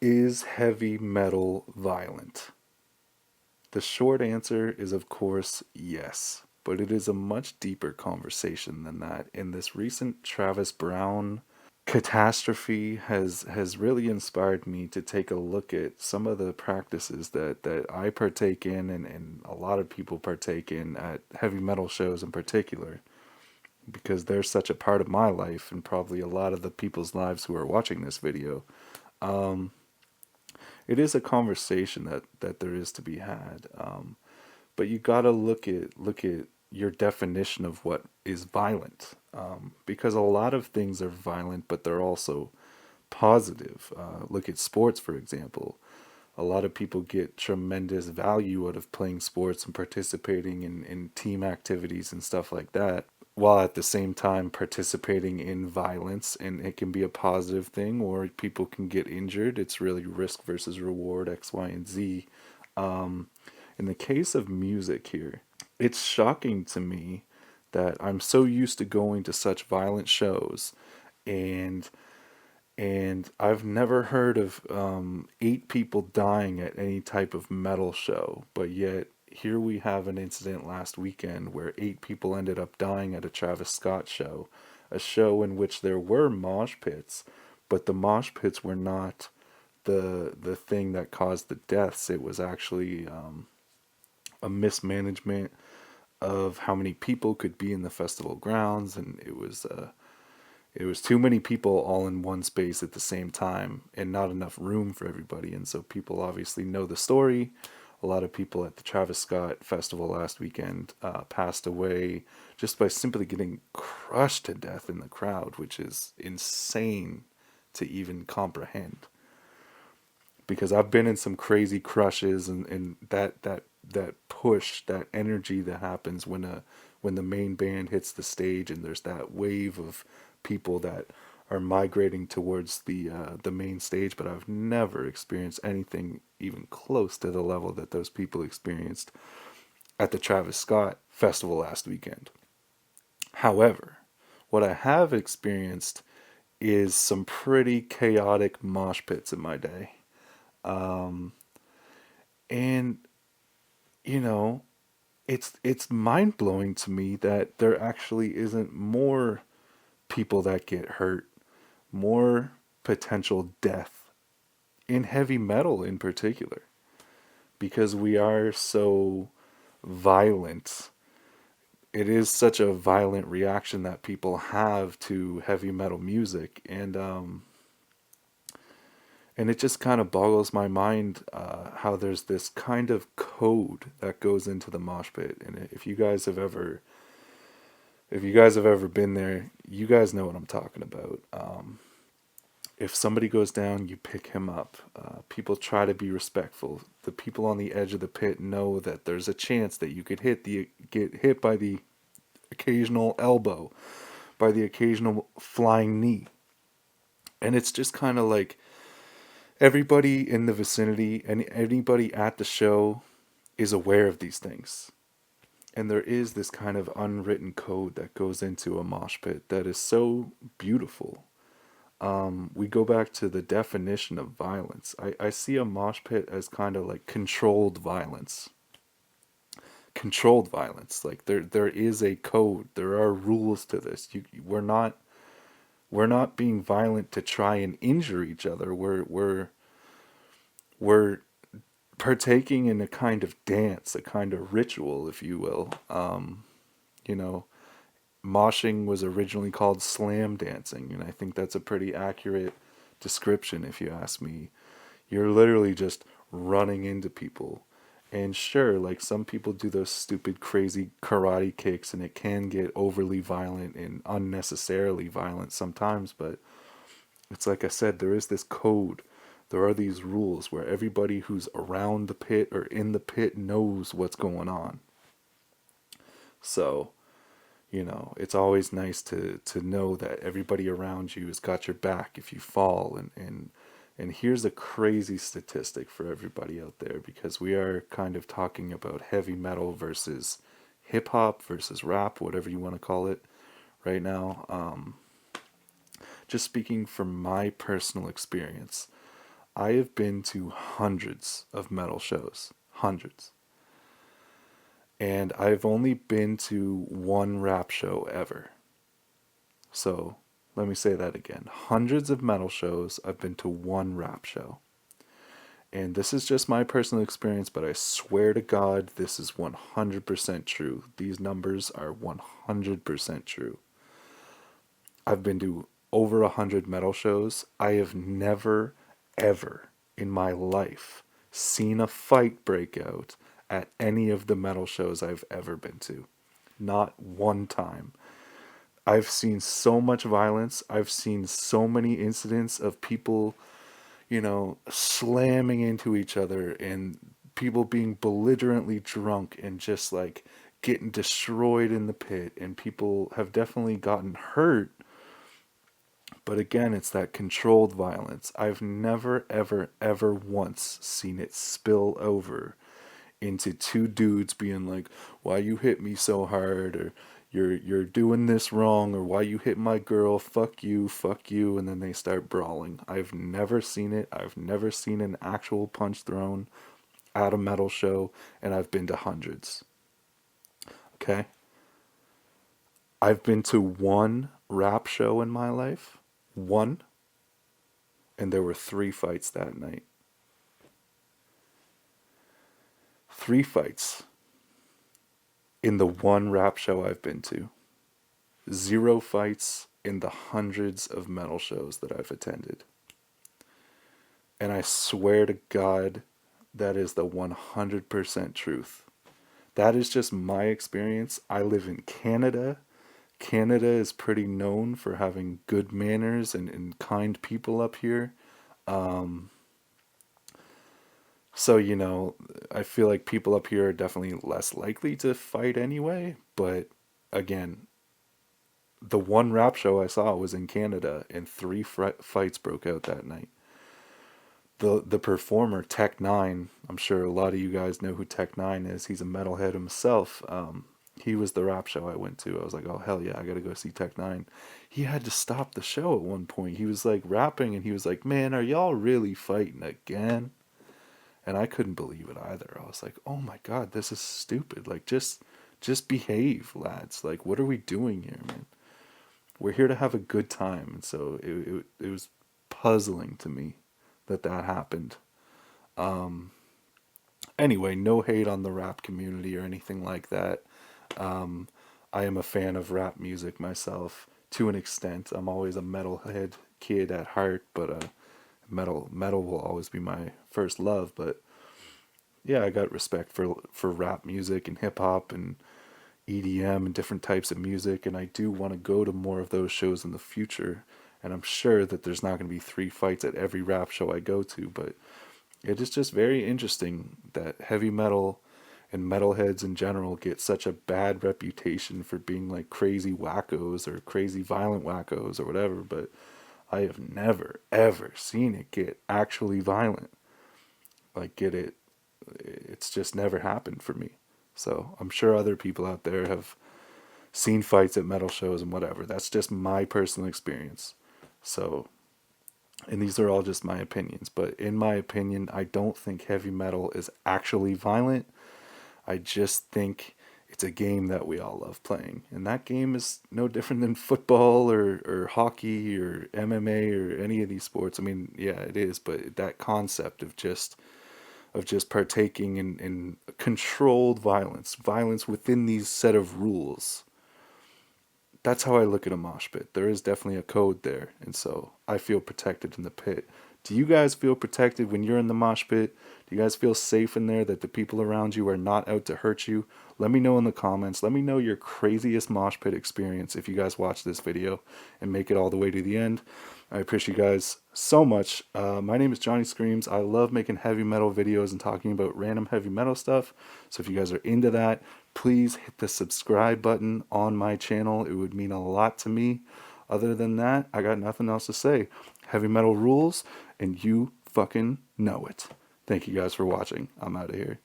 Is heavy metal violent? The short answer is, of course, yes. But it is a much deeper conversation than that. And this recent Travis Brown catastrophe has really inspired me to take a look at some of the practices that I partake in and a lot of people partake in at heavy metal shows in particular, because they're such a part of my life and probably a lot of the people's lives who are watching this video. Um, it is a conversation that there is to be had. But you gotta look at your definition of what is violent, because a lot of things are violent, but they're also positive. Look at sports, for example. A lot of people get tremendous value out of playing sports and participating in team activities and stuff like that, while at the same time participating in violence. And it can be a positive thing, or people can get injured. It's really risk versus reward, X, Y, and Z. Um, in the case of music here, it's shocking to me that I'm so used to going to such violent shows, and I've never heard of 8 people dying at any type of metal show, but yet here we have an incident last weekend where 8 people ended up dying at a Travis Scott show, a show in which there were mosh pits, but the mosh pits were not the thing that caused the deaths. It was actually a mismanagement of how many people could be in the festival grounds, and it was too many people all in one space at the same time and not enough room for everybody. And so people obviously know the story. A lot of people at the Travis Scott festival last weekend passed away just by simply getting crushed to death in the crowd, which is insane to even comprehend. Because I've been in some crazy crushes, and that push, that energy that happens when the main band hits the stage and there's that wave of people that are migrating towards the main stage. But I've never experienced anything even close to the level that those people experienced at the Travis Scott festival last weekend. However, what I have experienced is some pretty chaotic mosh pits in my day. Um, and you know, it's mind blowing to me that there actually isn't more people that get hurt, more potential death in heavy metal in particular, because we are so violent. It is such a violent reaction that people have to heavy metal music, and it just kind of boggles my mind how there's this kind of code that goes into the mosh pit. And if you guys have ever been there, you guys know what I'm talking about. If somebody goes down, you pick him up. People try to be respectful. The people on the edge of the pit know that there's a chance that you could get hit by the occasional elbow, by the occasional flying knee. And it's just kind of like everybody in the vicinity and anybody at the show is aware of these things. And there is this kind of unwritten code that goes into a mosh pit that is so beautiful. We go back to the definition of violence. I see a mosh pit as kind of like controlled violence. Controlled violence. Like there is a code. There are rules to this. We're not being violent to try and injure each other. We're partaking in a kind of dance, a kind of ritual, if you will. You know, moshing was originally called slam dancing, and I think that's a pretty accurate description if you ask me. You're literally just running into people. And sure, like some people do those stupid, crazy karate kicks, and it can get overly violent and unnecessarily violent sometimes, but it's like I said, there is this code. There are these rules where everybody who's around the pit or in the pit knows what's going on. So, it's always nice to know that everybody around you has got your back if you fall. And here's a crazy statistic for everybody out there, because we are kind of talking about heavy metal versus hip hop versus rap, whatever you want to call it, right now. Just speaking from my personal experience, I have been to hundreds of metal shows. Hundreds. And I've only been to one rap show ever. So let me say that again. Hundreds of metal shows. I've been to one rap show. And this is just my personal experience, but I swear to God, this is 100% true. These numbers are 100% true. I've been to over 100 metal shows. I have never, ever in my life seen a fight break out at any of the metal shows I've ever been to. Not one time. I've seen so much violence. I've seen so many incidents of people, slamming into each other and people being belligerently drunk and just like getting destroyed in the pit. And people have definitely gotten hurt. But again, it's that controlled violence. I've never, ever, ever once seen it spill over into two dudes being like, "Why you hit me so hard?" or "You're doing this wrong," or "Why you hit my girl? Fuck you," and then they start brawling. I've never seen it. I've never seen an actual punch thrown at a metal show, and I've been to hundreds. Okay? I've been to one rap show in my life. One. And there were 3 fights that night. 3 fights in the one rap show I've been to. 0 fights in the hundreds of metal shows that I've attended. And I swear to God, that is the 100% truth. That is just my experience. I live in Canada. Canada is pretty known for having good manners and kind people up here. So, I feel like people up here are definitely less likely to fight anyway. But again, the one rap show I saw was in Canada, and 3 fights broke out that night. The performer Tech Nine, I'm sure a lot of you guys know who Tech Nine is. He's a metalhead himself. He was the rap show I went to. I was like, oh hell yeah, I gotta go see Tech Nine. He had to stop the show at one point. He was like rapping, and he was like, "Man, are y'all really fighting again?" And I couldn't believe it either. I was like, "Oh my God, this is stupid. Like, just behave, lads. Like, what are we doing here, man? We're here to have a good time." And so it was puzzling to me that happened. Anyway, no hate on the rap community or anything like that. I am a fan of rap music myself to an extent. I'm always a metalhead kid at heart, but metal will always be my first love. But yeah, I got respect for rap music and hip hop and EDM and different types of music, and I do want to go to more of those shows in the future. And I'm sure that there's not going to be 3 fights at every rap show I go to, but it is just very interesting that heavy metal and metalheads in general get such a bad reputation for being like crazy wackos or crazy violent wackos or whatever, but I have never ever seen it get actually violent. Like it's just never happened for me. So I'm sure other people out there have seen fights at metal shows and whatever. That's just my personal experience. So, and these are all just my opinions, but in my opinion, I don't think heavy metal is actually violent. I just think it's a game that we all love playing. And that game is no different than football or hockey or MMA or any of these sports. I mean, yeah, it is, but that concept of just partaking in controlled violence within these set of rules. That's how I look at a mosh pit. There is definitely a code there, and so I feel protected in the pit. Do you guys feel protected when you're in the mosh pit? Do you guys feel safe in there, that the people around you are not out to hurt you? Let me know in the comments. Let me know your craziest mosh pit experience if you guys watch this video and make it all the way to the end. I appreciate you guys so much. My name is Johnny Screams. I love making heavy metal videos and talking about random heavy metal stuff. So if you guys are into that, please hit the subscribe button on my channel. It would mean a lot to me. Other than that, I got nothing else to say. Heavy metal rules, and you fucking know it. Thank you guys for watching. I'm out of here.